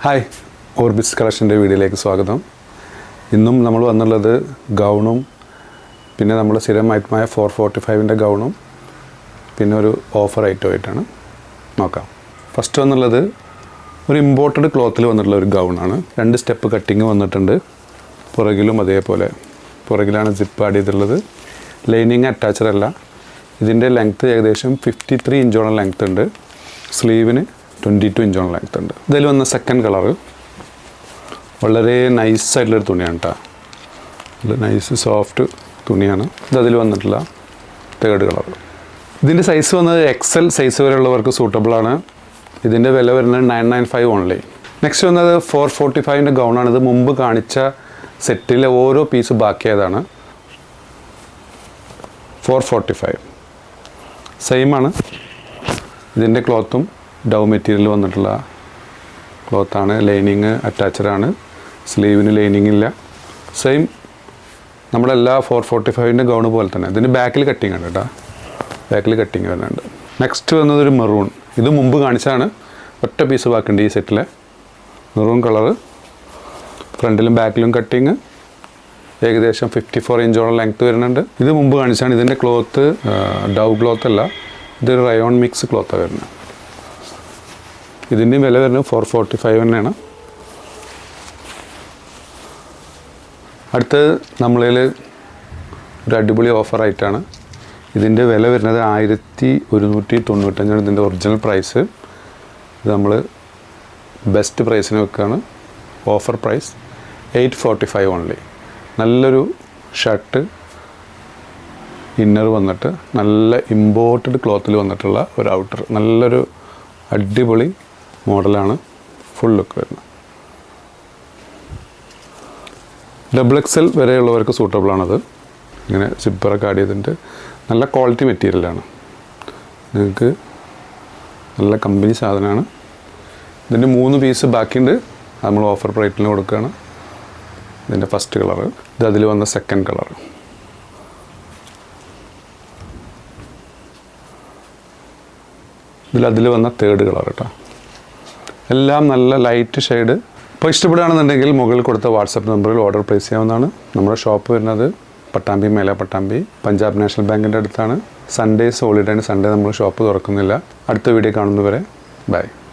Hi, orbits കളക്ഷൻ്റെ വീഡിയോയിലേക്ക് സ്വാഗതം. ഇന്നും നമ്മൾ വന്നുള്ളത് ഗൗണും പിന്നെ നമ്മൾ സ്ഥിരമായിട്ടുമായ 445ൻ്റെ ഗൗണും പിന്നെ ഒരു ഓഫർ ഐറ്റമായിട്ടാണ് നോക്കാം. ഫസ്റ്റ് വന്നുള്ളത് ഒരു ഇമ്പോർട്ടഡ് ക്ലോത്തിൽ വന്നിട്ടുള്ള ഒരു ഗൗണാണ്. 2 സ്റ്റെപ്പ് കട്ടിങ് വന്നിട്ടുണ്ട്. പുറകിലും അതേപോലെ പുറകിലാണ് സിപ്പ് ആഡ് ചെയ്തിട്ടുള്ളത്. ലൈനിങ് അറ്റാച്ചഡ് അല്ല. ഇതിൻ്റെ ലെങ്ത്ത് ഏകദേശം 53 ഇഞ്ചോളം ലെങ്ത്ത് ഉണ്ട്. സ്ലീവിന് 22 ഇഞ്ചോളം ലെങ്ത്ത് ഉണ്ട്. ഇതിൽ വന്ന സെക്കൻഡ് കളറ് വളരെ നൈസായിട്ടുള്ളൊരു തുണിയാണ് കേട്ടോ. ഇത് നൈസ് സോഫ്റ്റ് തുണിയാണ്. ഇതിൽ വന്നിട്ടുള്ള തേർഡ് കളർ. ഇതിൻ്റെ സൈസ് വന്നത് XL സൈസ് വരെയുള്ളവർക്ക് സൂട്ടബിളാണ്. ഇതിൻ്റെ വില വരുന്നത് 995 ഓൺലി. നെക്സ്റ്റ് വന്നത് 445ൻ്റെ ഗൗണാണ്. ഇത് മുമ്പ് കാണിച്ച സെറ്റിലെ ഓരോ പീസ് ബാക്കിയായതാണ്. 445 സെയിമാണ്. ഇതിൻ്റെ ക്ലോത്തും ഡൗ മെറ്റീരിയൽ വന്നിട്ടുള്ള ക്ലോത്താണ്. ലൈനിങ് അറ്റാച്ചഡാണ്. സ്ലീവിന് ലൈനിങ് ഇല്ല. സെയിം നമ്മുടെ എല്ലാ 445ൻ്റെ ഗൗണ് പോലെ തന്നെ. ഇതിന് ബാക്കിൽ കട്ടിങ് ഉണ്ട് കേട്ടോ. ബാക്കിൽ കട്ടിങ് വരുന്നുണ്ട്. നെക്സ്റ്റ് വന്നതൊരു മെറൂൺ. ഇത് മുമ്പ് കാണിച്ചാണ്. ഒറ്റ പീസ് ബാക്കുണ്ട് ഈ സെറ്റിലെ. Maroon colour. ഫ്രണ്ടിലും ബാക്കിലും കട്ടിങ്. ഏകദേശം 54 ഇഞ്ചോളം ലെങ്ത്ത് വരുന്നുണ്ട്. ഇത് മുമ്പ് കാണിച്ചാണ്. ഇതിൻ്റെ ക്ലോത്ത് ഡൗ ക്ലോത്ത് അല്ല, ഇതൊരു റയോൺ മിക്സ് ക്ലോത്താണ് വരുന്നത്. ഇതിൻ്റെ വില വരുന്നത് 445 തന്നെയാണ്. അടുത്ത് നമ്മളിൽ ഒരു അടിപൊളി ഓഫറായിട്ടാണ്. ഇതിൻ്റെ വില വരുന്നത് 1195 ഇതിൻ്റെ ഒറിജിനൽ പ്രൈസ്. ഇത് നമ്മൾ ബെസ്റ്റ് പ്രൈസിന് വെക്കുകയാണ്. Offer price 845 only. നല്ലൊരു ഷർട്ട് ഇന്നർ വന്നിട്ട് നല്ല ഇമ്പോർട്ടഡ് ക്ലോത്തിൽ വന്നിട്ടുള്ള ഒരു ഔട്ടർ. നല്ലൊരു അടിപൊളി മോഡലാണ്. ഫുൾ ലുക്ക് വരുന്നത്. XXL വരെയുള്ളവർക്ക് സൂട്ടബിളാണത്. ഇങ്ങനെ സിപ്പറൊക്കെ ആഡ് ചെയ്തിട്ടുണ്ട്. നല്ല ക്വാളിറ്റി മെറ്റീരിയലാണ്. നിങ്ങൾക്ക് നല്ല കമ്പനി സാധനമാണ്. ഇതിൻ്റെ 3 പീസ് ബാക്കിയുണ്ട്. നമ്മൾ ഓഫർ പ്രൈസിന് കൊടുക്കുകയാണ്. ഇതിൻ്റെ ഫസ്റ്റ് കളറ്. ഇത് അതിൽ വന്ന സെക്കൻഡ് കളർ. അതിൽ വന്ന തേർഡ് കളർ കേട്ടോ. എല്ലാം നല്ല ലൈറ്റ് ഷെയ്ഡ്. ഇപ്പോൾ ഇഷ്ടപ്പെടുകയാണെന്നുണ്ടെങ്കിൽ മുകളിൽ കൊടുത്ത വാട്സപ്പ് നമ്പറിൽ ഓർഡർ പ്ലേസ് ചെയ്യാവുന്നതാണ്. നമ്മുടെ ഷോപ്പ് വരുന്നത് പട്ടാമ്പി, മേല പട്ടാമ്പി, പഞ്ചാബ് നാഷണൽ ബാങ്കിൻ്റെ അടുത്താണ്. സൺഡേസ് ഹോളിഡേ ആണ്. സൺഡേ നമ്മൾ ഷോപ്പ് തുറക്കുന്നില്ല. അടുത്ത വീഡിയോ കാണുന്നവരെ ബൈ.